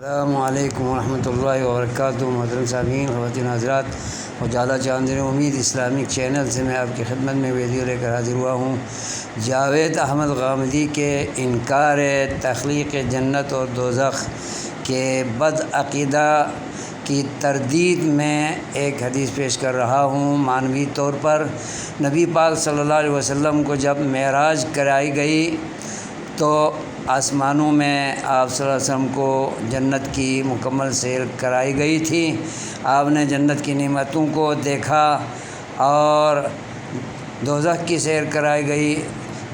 السلام علیکم ورحمۃ اللہ وبرکاتہ۔ محترم سامعین، خواتین حضرات، اجالا چاندنی امید اسلامک چینل سے میں آپ کی خدمت میں ویڈیو لے کر حاضر ہوا ہوں۔ جاوید احمد غامدی کے انکار تخلیق جنت اور دوزخ کے بدعقیدہ کی تردید میں ایک حدیث پیش کر رہا ہوں۔ معنوی طور پر نبی پاک صلی اللہ علیہ وسلم کو جب معراج کرائی گئی تو آسمانوں میں آپ صلی اللہ علیہ وسلم کو جنت کی مکمل سیر کرائی گئی تھی۔ آپ نے جنت کی نعمتوں کو دیکھا اور دوزخ کی سیر کرائی گئی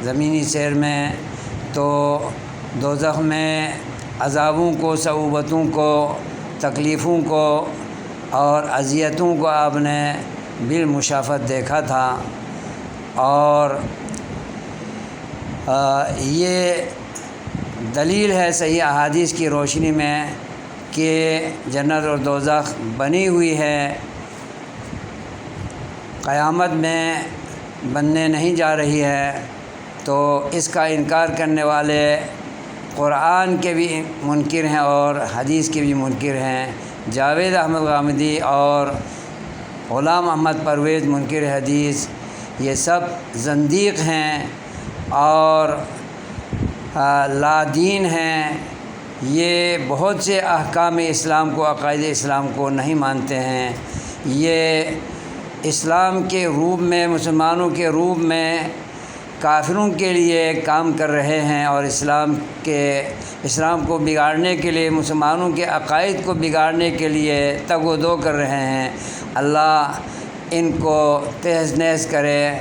زمینی سیر میں، تو دوزخ میں عذابوں کو، صعوبتوں کو، تکلیفوں کو اور اذیتوں کو آپ نے بالمشافہت دیکھا تھا۔ اور یہ دلیل ہے صحیح احادیث کی روشنی میں کہ جنت اور دوزخ بنی ہوئی ہے، قیامت میں بننے نہیں جا رہی ہے۔ تو اس کا انکار کرنے والے قرآن کے بھی منکر ہیں اور حدیث کے بھی منکر ہیں۔ جاوید احمد غامدی اور غلام احمد پرویز منکر حدیث، یہ سب زندیق ہیں اور لا دین ہیں۔ یہ بہت سے احکام اسلام کو، عقائد اسلام کو نہیں مانتے ہیں۔ یہ اسلام کے روپ میں، مسلمانوں کے روپ میں کافروں کے لیے کام کر رہے ہیں اور اسلام کو بگاڑنے کے لیے، مسلمانوں کے عقائد کو بگاڑنے کے لیے تگ و دو کر رہے ہیں۔ اللہ ان کو تہز نہز کرے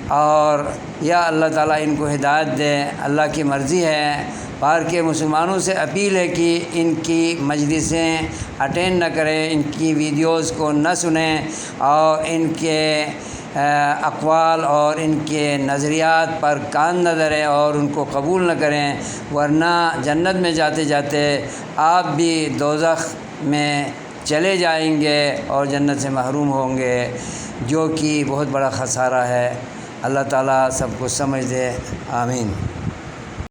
اور یا اللہ تعالیٰ ان کو ہدایت دے، اللہ کی مرضی ہے۔ باہر کے مسلمانوں سے اپیل ہے کہ ان کی مجلسیں اٹینڈ نہ کریں، ان کی ویڈیوز کو نہ سنیں اور ان کے اقوال اور ان کے نظریات پر کان نہ دھریں اور ان کو قبول نہ کریں، ورنہ جنت میں جاتے جاتے آپ بھی دوزخ میں چلے جائیں گے اور جنت سے محروم ہوں گے، جو کہ بہت بڑا خسارہ ہے۔ اللہ تعالیٰ سب کو سمجھ دے، آمین۔